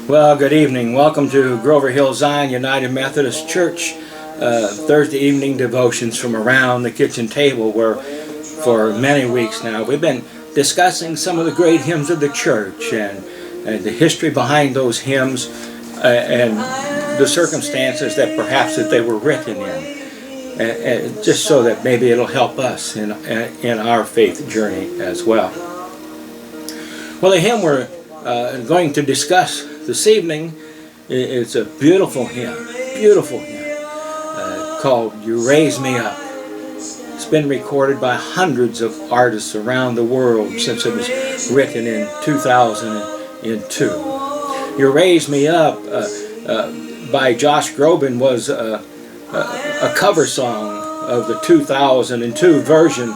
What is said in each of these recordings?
Well, good evening. Welcome to Grover Hill Zion United Methodist Church Thursday evening devotions from around the kitchen table, where for many weeks now we've been discussing some of the great hymns of the church and the history behind those hymns and the circumstances that perhaps that they were written in, just so that maybe it'll help us in our faith journey as well. Well, the hymn we're going to discuss this evening is a beautiful hymn called "You Raise Me Up." It's been recorded by hundreds of artists around the world since it was written in 2002. "You Raise Me Up" by Josh Groban was a cover song of the 2002 version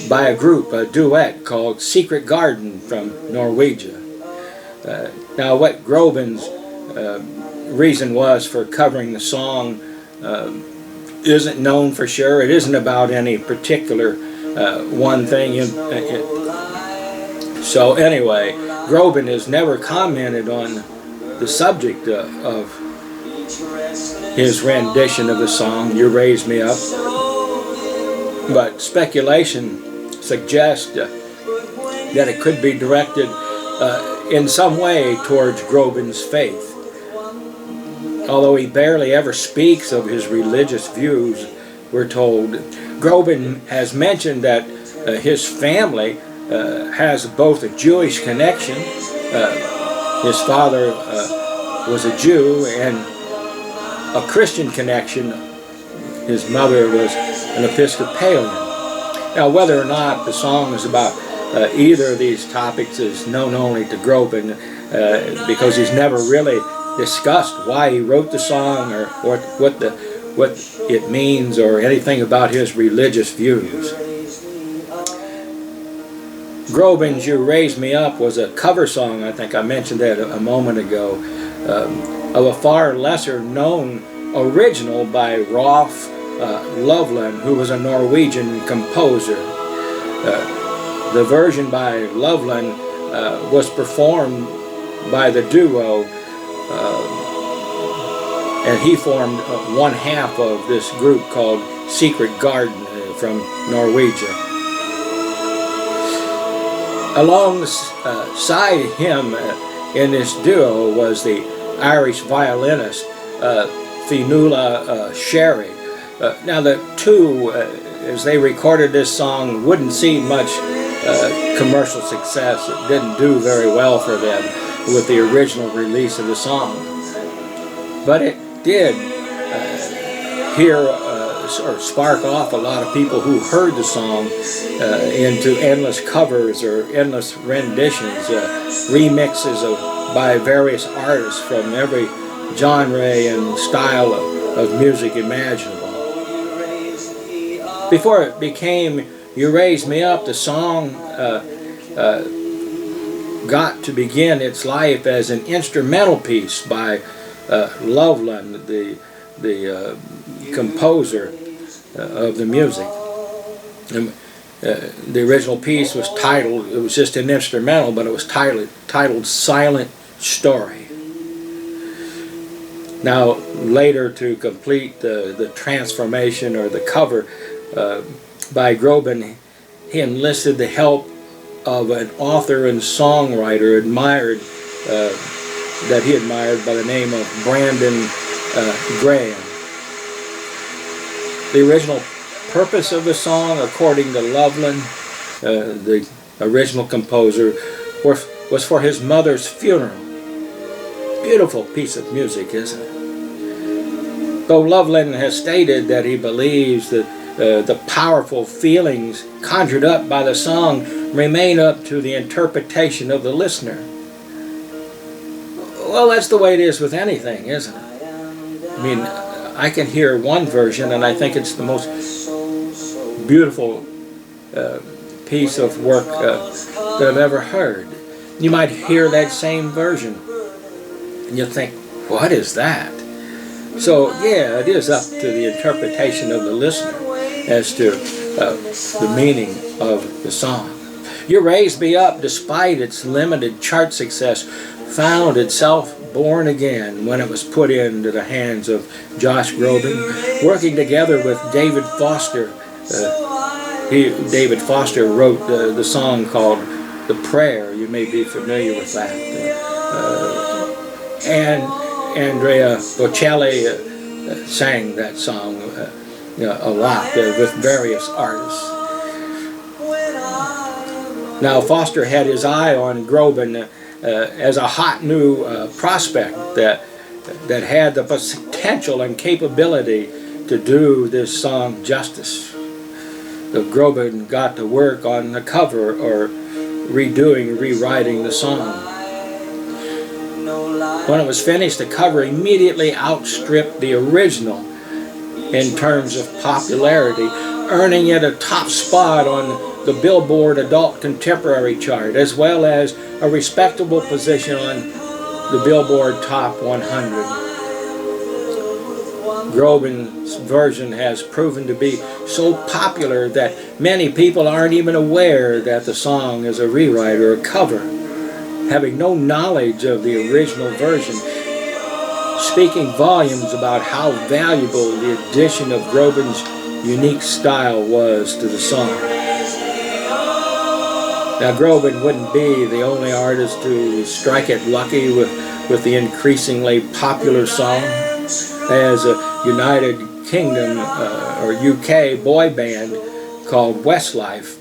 by a group, a duet called Secret Garden from Norwegian. Now, what Groban's reason was for covering the song isn't known for sure. It isn't about any particular one thing. So anyway, Groban has never commented on the subject of his rendition of the song, "You Raise Me Up," but speculation suggests that it could be directed in some way towards Groban's faith. Although he barely ever speaks of his religious views, we're told. Groban has mentioned that his family has both a Jewish connection. His father was a Jew, and a Christian connection. His mother was an Episcopalian. Now, whether or not the song is about either of these topics is known only to Groban, because he's never really discussed why he wrote the song or what it means or anything about his religious views. Groban's "You Raise Me Up" was a cover song, I think I mentioned that a moment ago, of a far lesser known original by Rolf Loveland, who was a Norwegian composer. The version by Loveland was performed by the duo, and he formed one half of this group called Secret Garden from Norwegian. Alongside him in this duo was the Irish violinist Fionnuala Sherry. Now the two, as they recorded this song, wouldn't see much commercial success. It didn't do very well for them with the original release of the song. But it did spark off a lot of people who heard the song into endless covers or endless renditions, remixes by various artists from every genre and style of music imaginable. Before it became "You Raise Me Up," the song got to begin its life as an instrumental piece by Loveland, the composer of the music. The original piece was titled, it was just an instrumental, but it was titled "Silent Story." Now, later, to complete the transformation or the cover by Groban, he enlisted the help of an author and songwriter that he admired by the name of Brandon Graham. The original purpose of the song, according to Loveland, the original composer, was for his mother's funeral. Beautiful piece of music, isn't it? Though Loveland has stated that he believes that the powerful feelings conjured up by the song remain up to the interpretation of the listener. Well, that's the way it is with anything, isn't it? I mean, I can hear one version and I think it's the most beautiful piece of work that I've ever heard. You might hear that same version and you think, what is that? So, yeah, it is up to the interpretation of the listener as to the meaning of the song. You Raised Me Up, despite its limited chart success, found itself born again when it was put into the hands of Josh Groban, working together with David Foster. David Foster wrote the song called The Prayer. You may be familiar with that. And Andrea Bocelli sang that song a lot with various artists. Now, Foster had his eye on Groban as a hot new prospect that had the potential and capability to do this song justice. So Groban got to work on the cover or rewriting the song. When it was finished, the cover immediately outstripped the original in terms of popularity, earning it a top spot on the Billboard Adult Contemporary chart, as well as a respectable position on the Billboard Top 100. Groban's version has proven to be so popular that many people aren't even aware that the song is a rewrite or a cover, having no knowledge of the original version, speaking volumes about how valuable the addition of Groban's unique style was to the song. Now, Groban wouldn't be the only artist to strike it lucky with the increasingly popular song, as a United Kingdom or UK boy band called Westlife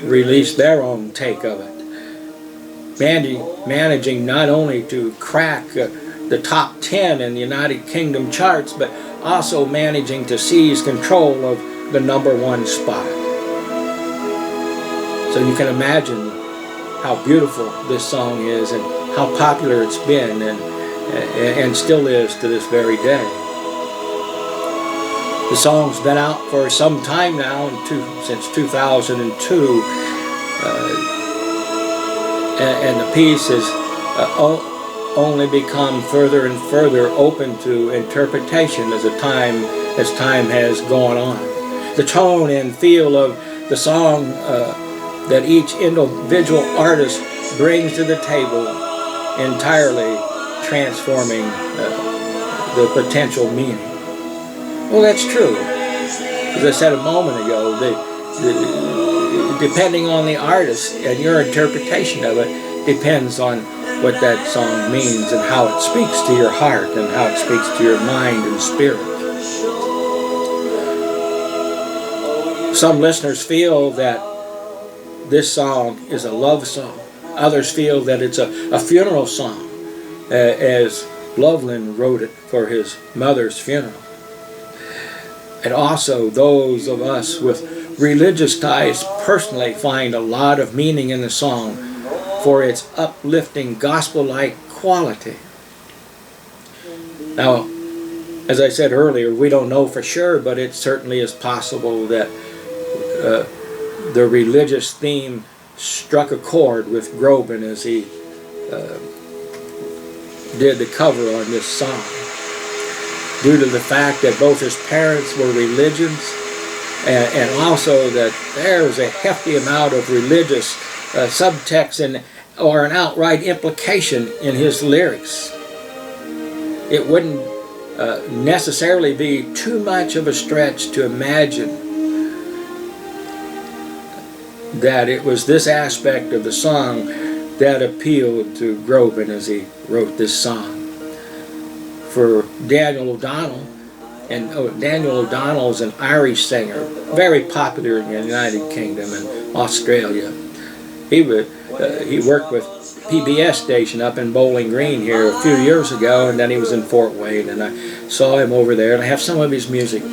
released their own take of it, managing not only to crack the top 10 in the United Kingdom charts, but also managing to seize control of the #1 spot. So you can imagine how beautiful this song is and how popular it's been and still is to this very day. The song's been out for some time now, since 2002, and the piece has only become further and further open to interpretation as time has gone on. The tone and feel of the song that each individual artist brings to the table, entirely transforming the potential meaning. Well, that's true. As I said a moment ago, depending on the artist and your interpretation of it, depends on what that song means and how it speaks to your heart and how it speaks to your mind and spirit. Some listeners feel that this song is a love song. Others feel that it's a funeral song, as Loveland wrote it for his mother's funeral. And also, those of us with religious ties personally find a lot of meaning in the song for its uplifting gospel-like quality. Now, as I said earlier, we don't know for sure, but it certainly is possible that the religious theme struck a chord with Groban as he did the cover on this song, due to the fact that both his parents were religious, and also that there was a hefty amount of religious subtext or an outright implication in his lyrics. It wouldn't necessarily be too much of a stretch to imagine that it was this aspect of the song that appealed to Groban as he wrote this song. For Daniel O'Donnell, Daniel O'Donnell is an Irish singer, very popular in the United Kingdom and Australia. He worked with PBS station up in Bowling Green here a few years ago, and then he was in Fort Wayne, and I saw him over there, and I have some of his music.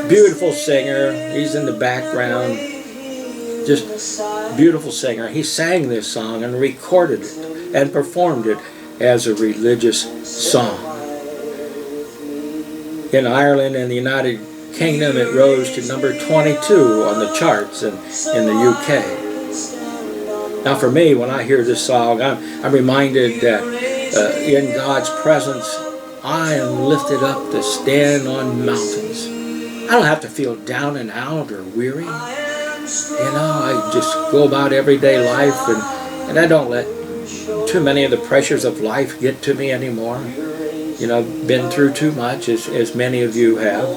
Beautiful singer, he's in the background, just beautiful singer. He sang this song and recorded it and performed it as a religious song. In Ireland and the United Kingdom, it rose to number 22 on the charts in the UK. Now for me, when I hear this song, I'm reminded that in God's presence, I am lifted up to stand on mountains. I don't have to feel down and out or weary. I just go about everyday life, and I don't let too many of the pressures of life get to me anymore. I've been through too much, as many of you have.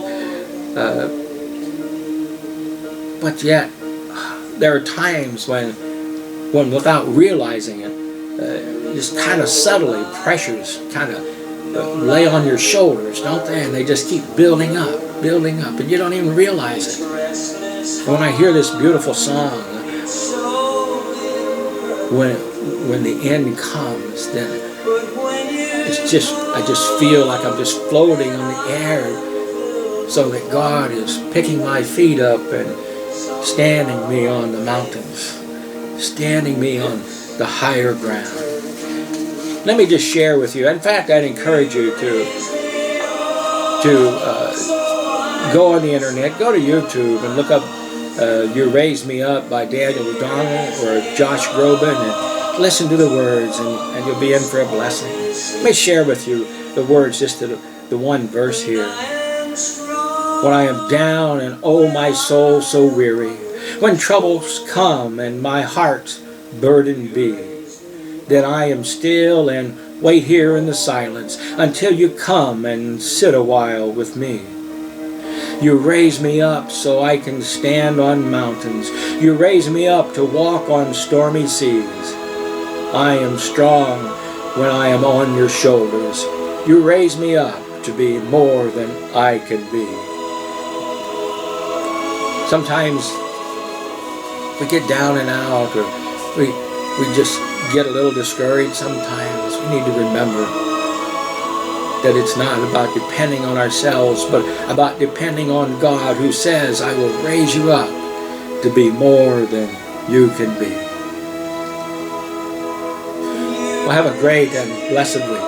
But yet, there are times when without realizing it, just kind of subtly pressures kind of lay on your shoulders, don't they? And they just keep building up, and you don't even realize it. When I hear this beautiful song, when the end comes, then I just feel like I'm just floating on the air, so that God is picking my feet up and standing me on the mountains, standing me on the higher ground. Let me just share with you. In fact, I'd encourage you to go on the internet, go to YouTube, and look up "You Raise Me Up" by Daniel O'Donnell or Josh Groban, and listen to the words, and you'll be in for a blessing. Let me share with you the words, just to the one verse here. When I am down and oh my soul so weary, when troubles come and my heart's burden be, then I am still and wait here in the silence until you come and sit a while with me. You raise me up so I can stand on mountains. You raise me up to walk on stormy seas. I am strong when I am on your shoulders. You raise me up to be more than I can be. Sometimes we get down and out, or we just get a little discouraged. Sometimes we need to remember that it's not about depending on ourselves, but about depending on God, who says, I will raise you up to be more than you can be. Well, have a great and blessed week.